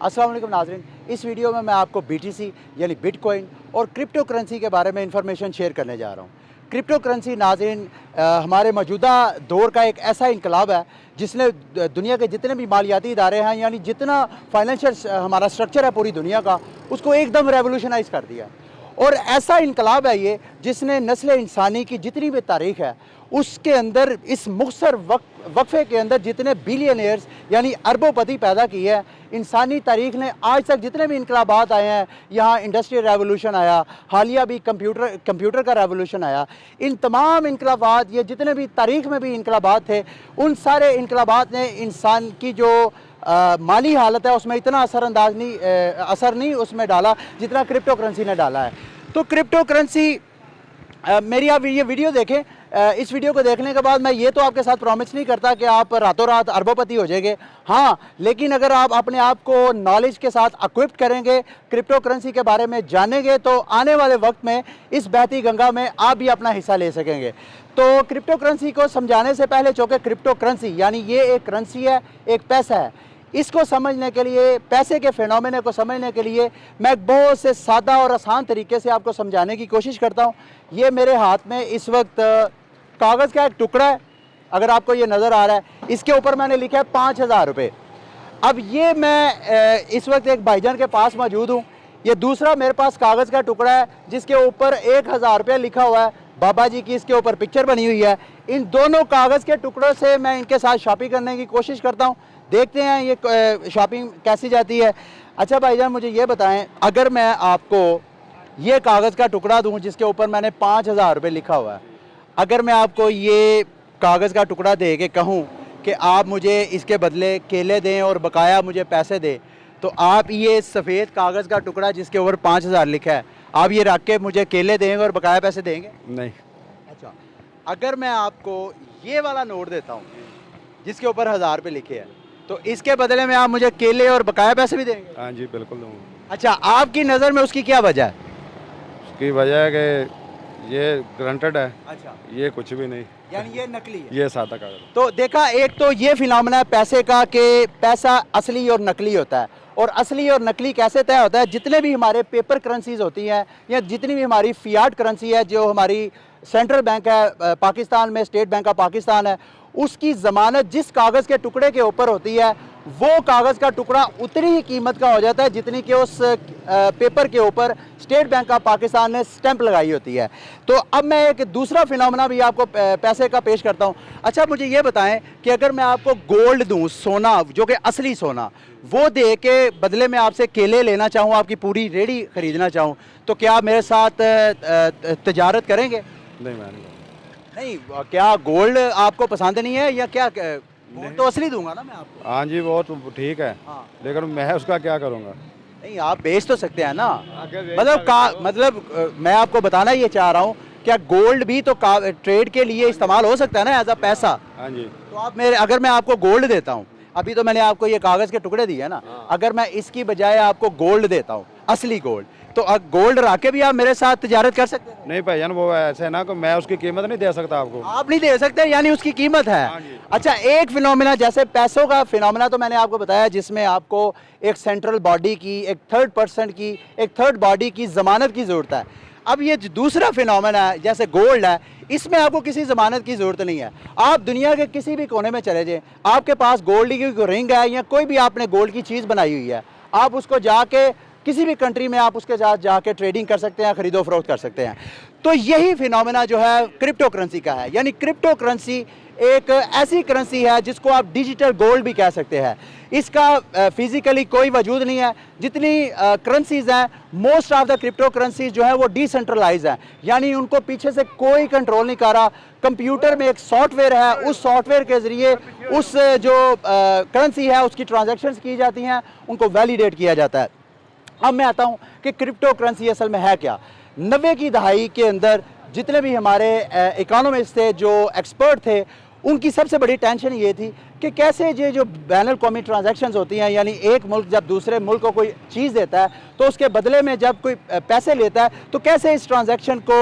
अस्सलाम वालेकुम नाज़रीन, इस वीडियो में मैं आपको BTC यानी बिटकॉइन और क्रिप्टो करेंसी के बारे में इंफॉर्मेशन शेयर करने जा रहा हूँ। क्रिप्टो करेंसी नाज़रीन हमारे मौजूदा दौर का एक ऐसा इनकलाब है जिसने दुनिया के जितने भी मालियाती इदारे हैं यानी जितना फाइनेंशियल हमारा स्ट्रक्चर है पूरी दुनिया का, उसको एकदम रेवोल्यूशनाइज़ कर दिया। और ऐसा इनकलाब है ये जिसने नस्ल इंसानी की जितनी भी तारीख़ है उसके अंदर इस मुख्तसर वक्फे के अंदर जितने बिलियनियर्स यानी अरबोपति पैदा किए हैं। इंसानी तारीख़ ने आज तक जितने भी इनकलाबात आए हैं, यहाँ इंडस्ट्रियल रेवोल्यूशन आया, हालिया भी कंप्यूटर का रेवोल्यूशन आया, इन तमाम इनकलाबात ये जितने भी तारीख़ में भी इनकलाबात थे, उन सारे इनकलाबात ने इंसान की जो माली हालत है उसमें इतना असर नहीं उसमें डाला जितना क्रिप्टो करेंसी ने डाला है। तो क्रिप्टो करेंसी मेरी आप ये वीडियो देखें। इस वीडियो को देखने के बाद मैं ये तो आपके साथ प्रॉमिस नहीं करता कि आप रातों रात अरबोपति हो जाएंगे, हाँ, लेकिन अगर आप अपने आप को नॉलेज के साथ इक्विप्ड करेंगे, क्रिप्टो करेंसी के बारे में जानेंगे, तो आने वाले वक्त में इस बहती गंगा में आप भी अपना हिस्सा ले सकेंगे। तो क्रिप्टो करेंसी को समझाने से पहले, चूँकि क्रिप्टो करेंसी यानी ये एक करेंसी है, एक पैसा है, इसको समझने के लिए, पैसे के फिनोमेना को समझने के लिए मैं बहुत से सादा और आसान तरीके से आपको समझाने की कोशिश करता हूँ। ये मेरे हाथ में इस वक्त कागज़ का एक टुकड़ा है, अगर आपको ये नज़र आ रहा है, इसके ऊपर मैंने लिखा है 5000 रुपये। अब ये मैं इस वक्त एक भाईजान के पास मौजूद हूँ। ये दूसरा मेरे पास कागज़ का टुकड़ा है जिसके ऊपर 1000 रुपये लिखा हुआ है, बाबा जी की इसके ऊपर पिक्चर बनी हुई है। इन दोनों कागज़ के टुकड़ों से मैं इनके साथ शॉपिंग करने की कोशिश करता हूँ। देखते हैं ये शॉपिंग कैसी जाती है। अच्छा भाईजान, मुझे ये बताएं, अगर मैं आपको ये कागज़ का टुकड़ा दूं जिसके ऊपर मैंने 5000 रुपये लिखा हुआ है, अगर मैं आपको ये कागज़ का टुकड़ा दे के कहूँ कि आप मुझे इसके बदले केले दें और बकाया मुझे पैसे दें, तो आप ये सफ़ेद कागज़ का टुकड़ा जिसके ऊपर 5000 लिखा है, आप ये रख के मुझे केले देंगे और बकाया पैसे देंगे? नहीं। अच्छा, अगर मैं आपको ये वाला नोट देता हूँ जिसके ऊपर 1000 रुपये लिखे हैं, तो इसके बदले में आप मुझे केले और बकाया पैसे भी देंगे? हाँ जी, बिल्कुल दूँगा। अच्छा, आपकी नज़र में उसकी क्या वजह है? उसकी वजह है कि ये ग्रांटेड है। अच्छा, ये कुछ भी नहीं, यानी ये नकली है। ये सादा कागज। तो देखा, एक तो ये फिनोमेना है पैसे का कि पैसा असली और नकली होता है। और असली और नकली कैसे तय होता है? जितने भी हमारे पेपर करेंसीज होती हैं या जितनी भी हमारी फियाट करेंसी है, जो हमारी सेंट्रल बैंक है पाकिस्तान में, स्टेट बैंक ऑफ पाकिस्तान है, उसकी ज़मानत जिस कागज़ के टुकड़े के ऊपर होती है, वो कागज़ का टुकड़ा उतनी ही कीमत का हो जाता है जितनी कि उस पेपर के ऊपर स्टेट बैंक ऑफ पाकिस्तान ने स्टैंप लगाई होती है। तो अब मैं एक दूसरा फिनोमेना भी आपको पैसे का पेश करता हूँ। अच्छा, मुझे ये बताएं कि अगर मैं आपको गोल्ड दूँ, सोना, जो कि असली सोना, वो दे के बदले में आपसे केले लेना चाहूँ, आपकी पूरी रेडी ख़रीदना चाहूँ, तो क्या आप मेरे साथ तजारत करेंगे? नहीं, मैं नहीं। क्या गोल्ड आपको पसंद नहीं है या क्या? गोल्ड तो असली दूंगा ना मैं आपको। हाँ जी, वो तो ठीक है, हाँ। लेकिन मैं उसका क्या करूँगा? नहीं, आप बेच तो सकते हैं ना। मतलब मैं आपको बताना ये चाह रहा हूँ, क्या गोल्ड भी तो ट्रेड के लिए इस्तेमाल हो सकता है ना, एज अ पैसा? हाँ जी। तो आप अगर मैं आपको गोल्ड देता हूँ, अभी तो मैंने आपको ये कागज़ के टुकड़े दिए ना, अगर मैं इसकी बजाय आपको गोल्ड देता हूँ, असली गोल्ड, तो गोल्ड रख के भी आप मेरे साथ तिजारत कर सकते हैं? नहीं भाईजान, वो ऐसे है ना कि मैं उसकी कीमत नहीं दे सकता आपको। आप नहीं दे सकते, यानी उसकी कीमत है। हाँ जी। अच्छा, एक फिनोमेना जैसे पैसों का फिनोमेना तो मैंने आपको बताया, जिसमें आपको एक सेंट्रल बॉडी की, एक थर्ड बॉडी की ज़मानत की ज़रूरत है। अब ये दूसरा फिनोमेना है जैसे गोल्ड है, इसमें आपको किसी ज़मानत की ज़रूरत नहीं है। आप दुनिया के किसी भी कोने में चले जाएं, आपके पास गोल्ड की कोई रिंग है या कोई भी आपने गोल्ड की चीज़ बनाई हुई है, आप उसको जाके किसी भी कंट्री में आप उसके साथ जाके ट्रेडिंग कर सकते हैं, खरीदो फरोख्त कर सकते हैं। तो यही फिनोमेना जो है क्रिप्टो करेंसी का है। यानी क्रिप्टो करेंसी एक ऐसी करेंसी है जिसको आप डिजिटल गोल्ड भी कह सकते हैं। इसका फिजिकली कोई वजूद नहीं है। जितनी करेंसीज हैं, most of the crypto currencies जो है वो डिसेंट्रलाइज हैं, यानी उनको पीछे से कोई कंट्रोल नहीं कर रहा। कंप्यूटर में एक सॉफ्टवेयर है, उस सॉफ्टवेयर के ज़रिए उस जो करेंसी है उसकी ट्रांजेक्शन्स की जाती हैं, उनको वैलिडेट किया जाता है। अब मैं आता हूँ कि क्रिप्टो करेंसी असल में है क्या। 90 की दहाई के अंदर जितने भी हमारे इकोनॉमिस्ट थे, जो एक्सपर्ट थे, उनकी सबसे बड़ी टेंशन ये थी कि कैसे ये जो बैनुल कौमी ट्रांजैक्शंस होती हैं, यानी एक मुल्क जब दूसरे मुल्क को कोई चीज़ देता है तो उसके बदले में जब कोई पैसे लेता है तो कैसे इस ट्रांजैक्शन को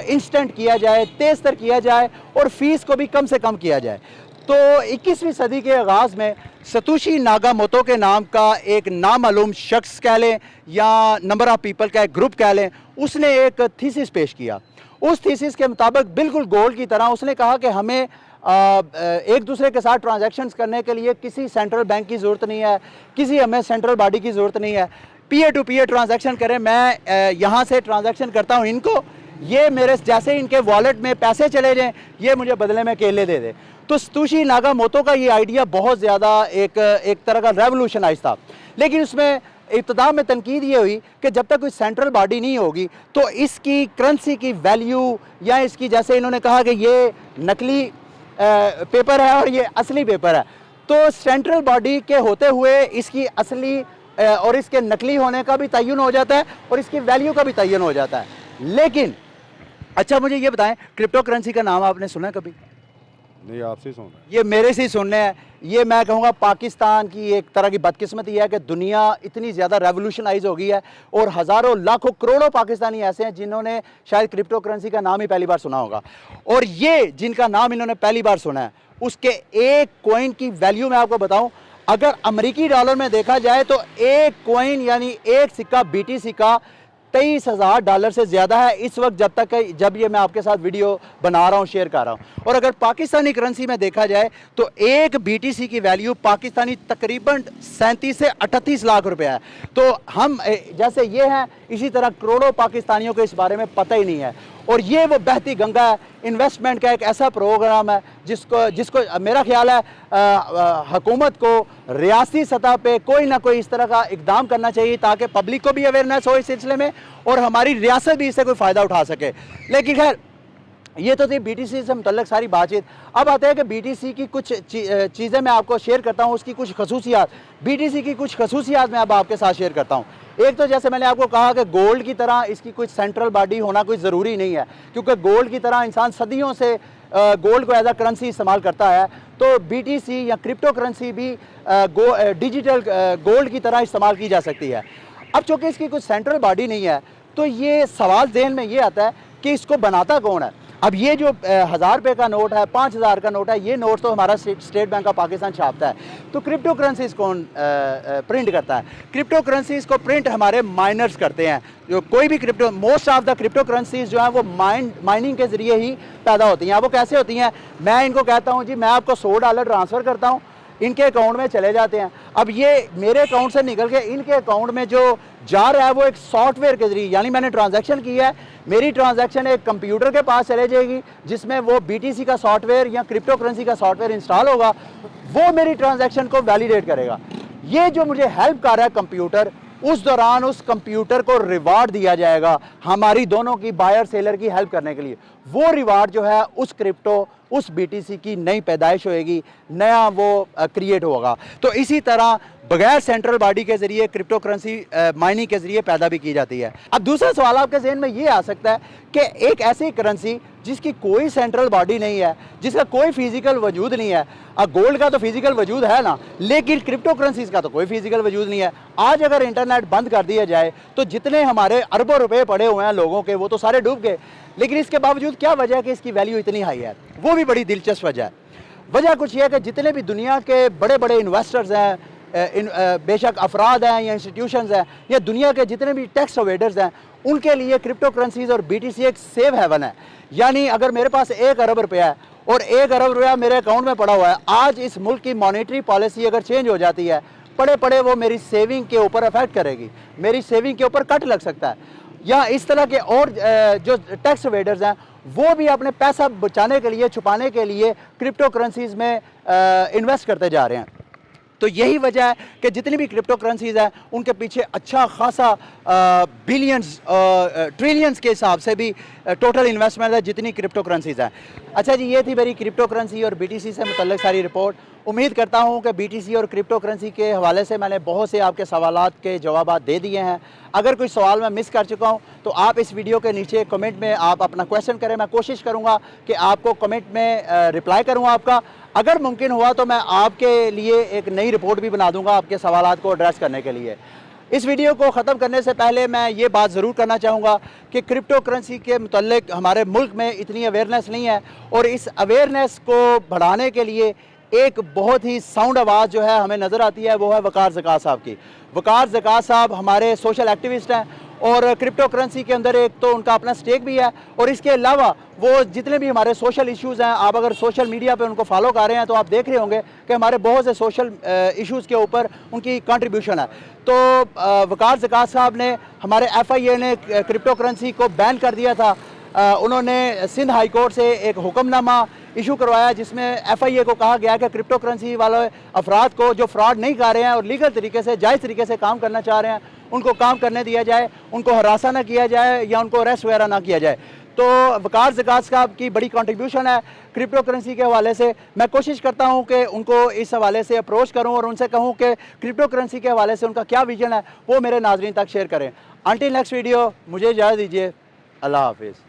इंस्टेंट किया जाए, तेज़ तर किया जाए और फ़ीस को भी कम से कम किया जाए। तो 21वीं सदी के आगाज़ में सतोशी नाकामोटो के नाम का एक नामालूम शख्स कह लें या नंबर ऑफ़ पीपल का एक ग्रुप कह लें, उसने एक थीसिस पेश किया। उस थीसिस के मुताबिक बिल्कुल गोल्ड की तरह उसने कहा कि हमें एक दूसरे के साथ ट्रांजैक्शंस करने के लिए किसी सेंट्रल बैंक की ज़रूरत नहीं है, किसी हमें सेंट्रल बॉडी की ज़रूरत नहीं है। पीयर टू पीयर ट्रांजैक्शन करें, मैं यहाँ से ट्रांजैक्शन करता हूँ इनको, ये मेरे जैसे इनके वॉलेट में पैसे चले जाएं, ये मुझे बदले में केले दे दे। तो सतोशी नाकामोटो का ये आइडिया बहुत ज़्यादा एक तरह का रेवोल्यूशनाइज था, लेकिन उसमें इब्तिदा में तनकीद ये हुई कि जब तक कोई सेंट्रल बॉडी नहीं होगी तो इसकी करेंसी की वैल्यू या इसकी, जैसे इन्होंने कहा कि ये नकली पेपर है और ये असली पेपर है, तो सेंट्रल बॉडी के होते हुए इसकी असली और इसके नकली होने का भी तयन हो जाता है और इसकी वैल्यू का भी तयन हो जाता है। लेकिन अच्छा मुझे ये बताएं, क्रिप्टो करेंसी का नाम आपने सुना कभी? नहीं, आपसे सुन रहे ये मेरे से ही सुनने हैं। ये मैं कहूँगा पाकिस्तान की एक तरह की बदकिस्मती है कि दुनिया इतनी ज़्यादा रेवोल्यूशनाइज हो गई है और हज़ारों लाखों करोड़ों पाकिस्तानी ऐसे हैं जिन्होंने शायद क्रिप्टो करेंसी का नाम ही पहली बार सुना होगा। और ये जिनका नाम इन्होंने पहली बार सुना है, उसके एक कॉइन की वैल्यू मैं आपको बताऊं, अगर अमेरिकी डॉलर में देखा जाए तो एक कॉइन यानी एक सिक्का BTC का $23,000 से ज़्यादा है इस वक्त, जब ये मैं आपके साथ वीडियो बना रहा हूँ, शेयर कर रहा हूँ। और अगर पाकिस्तानी करेंसी में देखा जाए तो एक BTC की वैल्यू पाकिस्तानी तकरीबन 37 से 38 लाख रुपया है। तो हम जैसे ये हैं, इसी तरह करोड़ों पाकिस्तानियों को इस बारे में पता ही नहीं है। और ये वो बहती गंगा है, इन्वेस्टमेंट का एक ऐसा प्रोग्राम है जिसको मेरा ख्याल है हुकूमत को रियासती सतह पे कोई ना कोई इस तरह का इकदाम करना चाहिए ताकि पब्लिक को भी अवेयरनेस हो इस सिलसिले में और हमारी रियासत भी इससे कोई फ़ायदा उठा सके। लेकिन खैर, ये तो थी BTC से मुतल्लिक सारी बातचीत। अब आते हैं कि BTC की कुछ चीज़ें मैं आपको शेयर करता हूँ, उसकी कुछ खसूसियात, BTC की कुछ खसूसियात मैं अब आपके साथ शेयर करता हूँ। एक तो जैसे मैंने आपको कहा कि गोल्ड की तरह इसकी कोई सेंट्रल बॉडी होना कोई ज़रूरी नहीं है, क्योंकि गोल्ड की तरह इंसान सदियों से गोल्ड को एज अ करेंसी इस्तेमाल करता है। तो BTC या क्रिप्टो करेंसी भी डिजिटल गोल्ड की तरह इस्तेमाल की जा सकती है। अब चूँकि इसकी कोई सेंट्रल बॉडी नहीं है तो ये सवाल ज़हन में ये आता है कि इसको बनाता कौन है। अब ये जो 1000 रुपये का नोट है, 5000 का नोट है, ये नोट तो हमारा स्टेट बैंक ऑफ पाकिस्तान छापता है। तो क्रिप्टो करेंसीज कौन प्रिंट करता है? क्रिप्टो करेंसीज को प्रिंट हमारे माइनर्स करते हैं। जो कोई भी crypto, most of the crypto currencies जो हैं वो माइनिंग के ज़रिए ही पैदा होती हैं। वो कैसे होती हैं? मैं इनको कहता हूँ जी मैं आपको $100 ट्रांसफ़र करता हूँ, इनके अकाउंट में चले जाते हैं। अब ये मेरे अकाउंट से निकल के इनके अकाउंट में जो जा रहा है वो एक सॉफ्टवेयर के जरिए, यानी मैंने ट्रांजैक्शन की है, मेरी ट्रांजैक्शन एक कंप्यूटर के पास चले जाएगी जिसमें वो BTC का सॉफ्टवेयर या क्रिप्टो करेंसी का सॉफ्टवेयर इंस्टॉल होगा, वो मेरी ट्रांजैक्शन को वैलिडेट करेगा। ये जो मुझे हेल्प कर रहा है कंप्यूटर, उस दौरान उस कंप्यूटर को रिवार्ड दिया जाएगा हमारी दोनों की, बायर सेलर की हेल्प करने के लिए। वो रिवार्ड जो है उस क्रिप्टो, उस BTC की नई पैदाइश होएगी, नया वो क्रिएट होगा। तो इसी तरह बगैर सेंट्रल बॉडी के ज़रिए क्रिप्टो करेंसी माइनिंग के ज़रिए पैदा भी की जाती है। अब दूसरा सवाल आपके जहन में ये आ सकता है कि एक ऐसी करेंसी जिसकी कोई सेंट्रल बॉडी नहीं है, जिसका कोई फिजिकल वजूद नहीं है, गोल्ड का तो फिजिकल वजूद है ना, लेकिन क्रिप्टो करेंसीज का तो कोई फिजिकल वजूद नहीं है। आज अगर इंटरनेट बंद कर दिया जाए तो जितने हमारे अरबों रुपए पड़े हुए हैं लोगों के, वो तो सारे डूब गए। लेकिन इसके बावजूद क्या वजह है कि इसकी वैल्यू इतनी हाई है? वो भी बड़ी दिलचस्प वजह है। वजह कुछ ये है कि जितने भी दुनिया के बड़े बड़े इन्वेस्टर्स हैं, बेशक अफराद हैं या इंस्टीट्यूशंस हैं, या दुनिया के जितने भी टैक्स अवेडर्स हैं, उनके लिए क्रिप्टो करेंसीज और BTC एक सेफ हेवन है। यानी अगर मेरे पास 1 अरब रुपया है और 1 अरब रुपया मेरे अकाउंट में पड़ा हुआ है, आज इस मुल्क की मॉनेटरी पॉलिसी अगर चेंज हो जाती है, पड़े पड़े वो मेरी सेविंग के ऊपर अफेक्ट करेगी, मेरी सेविंग के ऊपर कट लग सकता है। या इस तरह के और जो टैक्स अवेडर्स हैं वो भी अपने पैसा बचाने के लिए, छुपाने के लिए क्रिप्टो करेंसीज में इन्वेस्ट करते जा रहे हैं। तो यही वजह है कि जितनी भी क्रिप्टो करेंसीज हैं उनके पीछे अच्छा खासा बिलियंस ट्रिलियंस के हिसाब से भी टोटल इन्वेस्टमेंट है जितनी क्रिप्टो करेंसीज हैं। अच्छा जी, ये थी मेरी क्रिप्टो करेंसी और BTC से मुतल्लिक सारी रिपोर्ट। उम्मीद करता हूँ कि BTC और क्रिप्टो करेंसी के हवाले से मैंने बहुत से आपके सवालात के जवाब दे दिए हैं। अगर कोई सवाल मैं मिस कर चुका हूँ तो आप इस वीडियो के नीचे कमेंट में आप अपना क्वेश्चन करें, मैं कोशिश करूँगा कि आपको कमेंट में रिप्लाई करूँ आपका। अगर मुमकिन हुआ तो मैं आपके लिए एक नई रिपोर्ट भी बना दूँगा आपके सवालात को एड्रेस करने के लिए। इस वीडियो को ख़त्म करने से पहले मैं ये बात ज़रूर करना चाहूँगा कि क्रिप्टो करेंसी के मुतल्लिक हमारे मुल्क में इतनी अवेयरनेस नहीं है और इस अवेयरनेस को बढ़ाने के लिए एक बहुत ही साउंड आवाज़ जो है हमें नज़र आती है, वो है वकार ज़कात साहब की। वकार ज़कात साहब हमारे सोशल एक्टिविस्ट हैं और क्रिप्टो करेंसी के अंदर एक तो उनका अपना स्टेक भी है, और इसके अलावा वो जितने भी हमारे सोशल इश्यूज़ हैं, आप अगर सोशल मीडिया पे उनको फॉलो कर रहे हैं तो आप देख रहे होंगे कि हमारे बहुत से सोशल इश्यूज़ के ऊपर उनकी कंट्रीब्यूशन है। तो वकार ज़कात साहब ने, हमारे FIA ने क्रिप्टो करेंसी को बैन कर दिया था। उन्होंने सिंध हाई कोर्ट से एक हुक्मनामा इशू करवाया जिसमें FIA को कहा गया कि क्रिप्टो करेंसी वाले अफराद को जो फ्रॉड नहीं कर रहे हैं और लीगल तरीके से, जायज़ तरीके से काम करना चाह रहे हैं, उनको काम करने दिया जाए, उनको हरासा ना किया जाए या उनको अरेस्ट वगैरह ना किया जाए। तो वकार ज़कात साहब की बड़ी कंट्रीब्यूशन है क्रिप्टो करेंसी के हवाले से। मैं कोशिश करता हूं कि उनको इस हवाले से अप्रोच करूं और उनसे कहूं कि क्रिप्टो करेंसी के हवाले से उनका क्या विजन है वो मेरे नाजरीन तक शेयर करें। अंटिल नेक्स्ट वीडियो, मुझे इजाज़त दीजिए। अल्लाह हाफिज़।